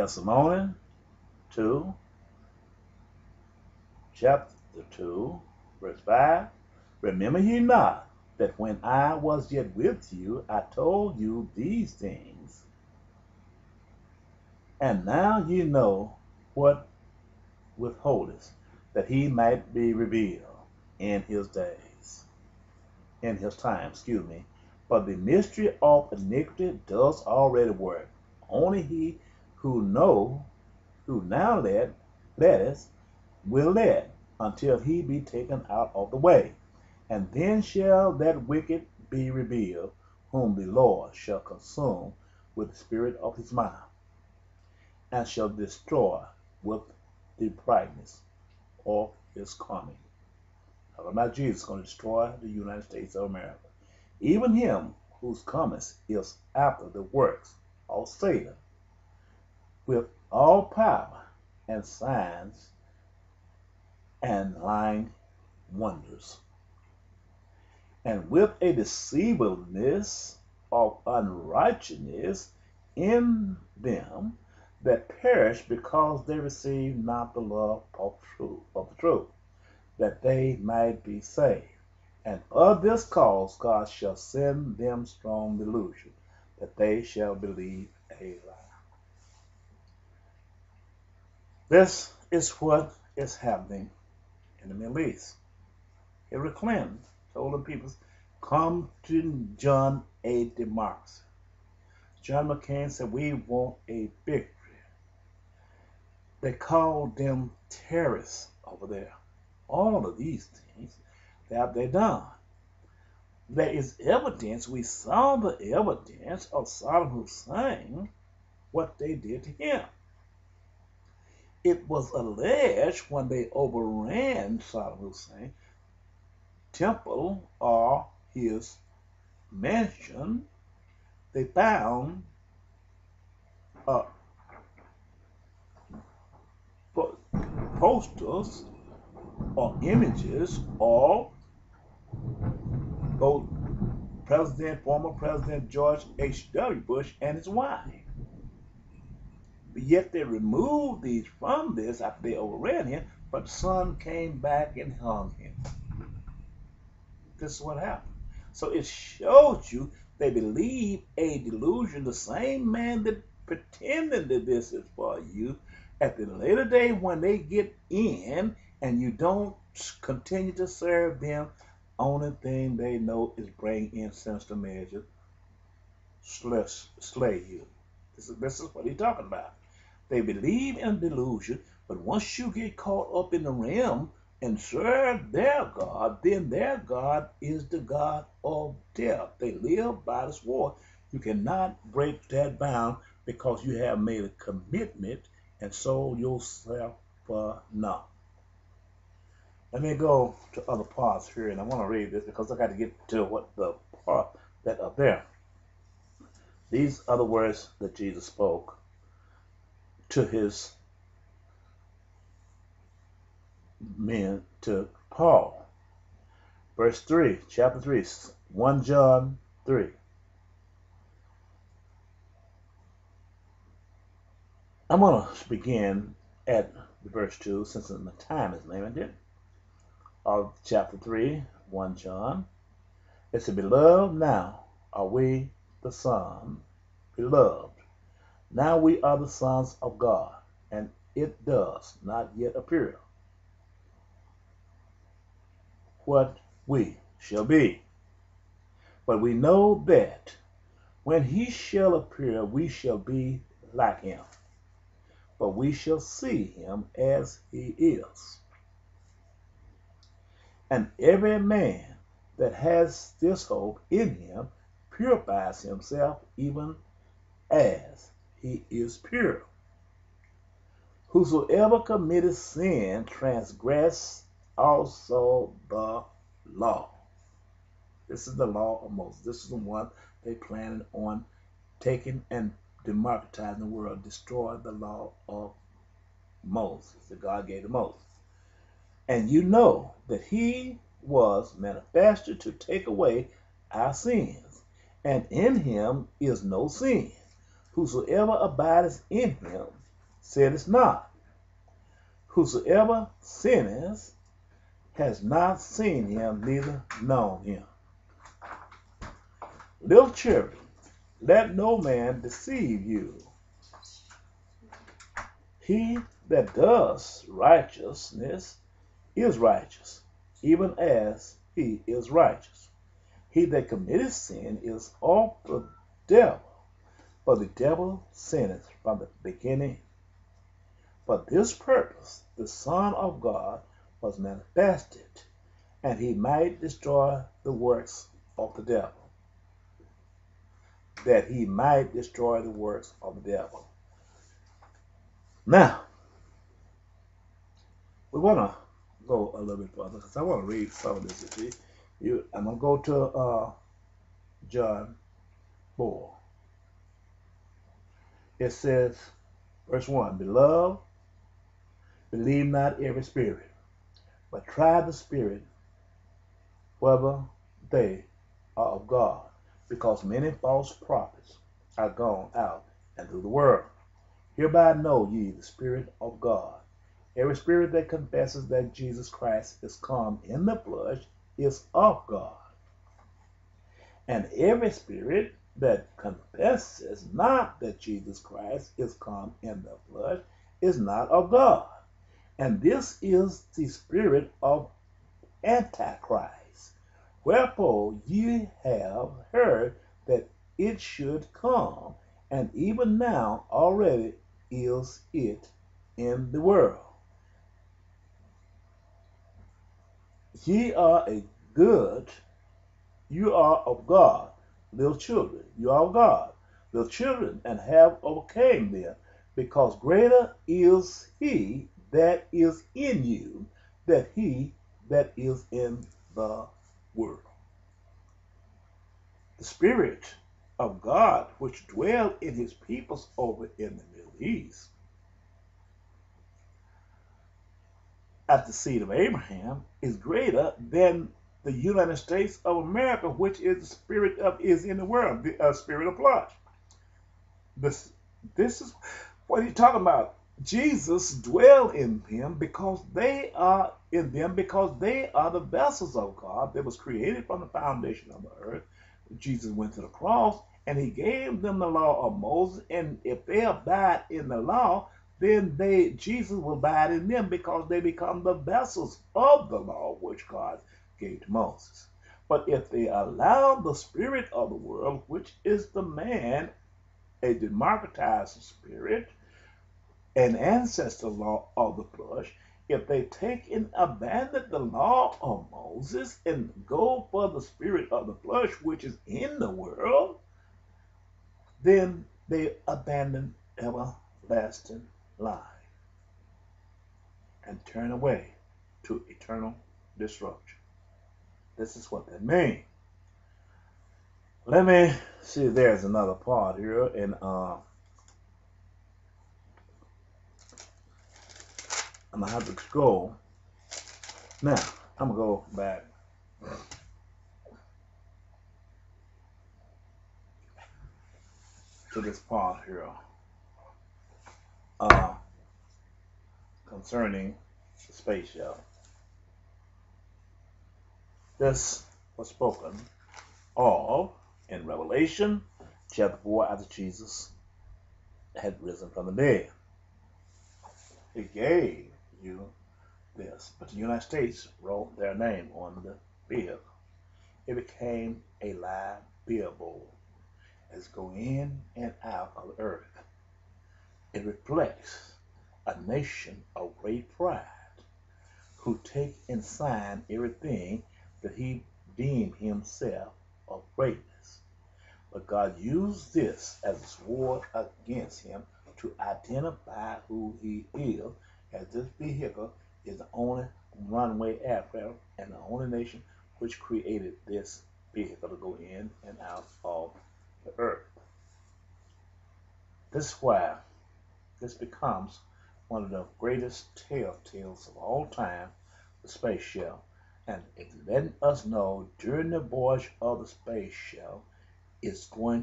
Thessalonians 2, chapter 2, verse 5. Remember ye not that when I was yet with you, I told you these things, and now ye know what withholdeth, that he might be revealed in his days, in his time, But the mystery of iniquity does already work. Only he who now letteth, will let, until he be taken out of the way. And then shall that wicked be revealed, whom the Lord shall consume with the spirit of his mouth, and shall destroy with the brightness of his coming. Talking about Jesus going to destroy the United States of America. Even him whose coming is after the works of Satan, with all power and signs and lying wonders, and with a deceivableness of unrighteousness in them that perish, because they receive not the love of the truth, that they might be saved. And of this cause God shall send them strong delusion, that they shall believe a lie. This is what is happening in the Middle East. Hillary Clinton told the people, come to John a democracy. John McCain said, we want a victory. They called them terrorists over there. All of these things that they done. There is evidence, we saw the evidence of Saddam Hussein, what they did to him. It was alleged when they overran Saddam Hussein temple or his mansion, they found posters or images of both former President George H.W. Bush and his wife. But yet they removed these from this after they overran him, but the son came back and hung him. This is what happened. So it shows you they believe a delusion. The same man that pretended that this is for you, at the later day when they get in and you don't continue to serve them, only thing they know is bring in sinister measures, slay you. This is what he's talking about. They believe in delusion, but once you get caught up in the realm and serve their God, then their God is the God of death. They live by the sword. You cannot break that bound because you have made a commitment and sold yourself for naught. Let me go to other parts here, and I want to read this because I got to get to what the part that are there. These are the words that Jesus spoke to his men, to Paul. Verse 3, chapter 3, 1 John 3. I'm going to begin at verse 2 since my time is limited. Of chapter 3, 1 John. It said, beloved, now are we the sons, beloved. Now we are the sons of God, and it does not yet appear what we shall be. But we know that when he shall appear, we shall be like him, but we shall see him as he is. And every man that has this hope in him purifies himself even as he is pure. Whosoever committeth sin transgress also the law. This is the law of Moses. This is the one they planned on taking and democratizing the world, destroy the law of Moses that God gave to Moses. And you know that he was manifested to take away our sins, and in him is no sin. Whosoever abideth in him said it's not. Whosoever sinneth has not seen him, neither known him. Little children, let no man deceive you. He that does righteousness is righteous, even as he is righteous. He that committeth sin is of the devil, for the devil sinneth from the beginning. For this purpose the Son of God was manifested, and he might destroy the works of the devil. That he might destroy the works of the devil. Now, we want to go a little bit further because I want to read some of this with you. I'm going to go to John 4. It says, verse 1, Beloved, believe not every spirit, but try the spirit whether they are of God, because many false prophets are gone out into the world. Hereby know ye the Spirit of God. Every spirit that confesses that Jesus Christ is come in the flesh is of God. And every spirit that confesses not that Jesus Christ is come in the flesh is not of God. And this is the spirit of Antichrist. Wherefore ye have heard that it should come, and even now already is it in the world. You are of God, little children. You are of God, little children, and have overcame them, because greater is he that is in you than he that is in the world. The Spirit of God, which dwell in his peoples over in the Middle East, as the seed of Abraham, is greater than the United States of America, which is the spirit is in the world, the spirit of flesh. This is what he's talking about. Jesus dwelled in them because they are in them, because they are the vessels of God that was created from the foundation of the earth. Jesus went to the cross and he gave them the law of Moses, and if they abide in the law, then Jesus will abide in them, because they become the vessels of the law which God gave to Moses. But if they allow the spirit of the world, which is the man, a democratized spirit, an ancestor law of the flesh, if they take and abandon the law of Moses and go for the spirit of the flesh, which is in the world, then they abandon everlasting life and turn away to eternal destruction. This is what that means. Let me see if there's another part here, and I'm gonna have to go. Now I'm gonna go back to this part here concerning the space shuttle. This was spoken of in Revelation chapter 4 after Jesus had risen from the dead. He gave you this, but the United States wrote their name on the vehicle. It became a live billboard as go in and out of the earth. It reflects a nation of great pride who take and sign everything that he deemed himself of greatness. But God used this as a sword against him to identify who he is, as this vehicle is the only runway aircraft and the only nation which created this vehicle to go in and out of the earth. This is why this becomes one of the greatest tales of all time, the space shuttle. And it's letting us know during the voyage of the space shuttle, it's going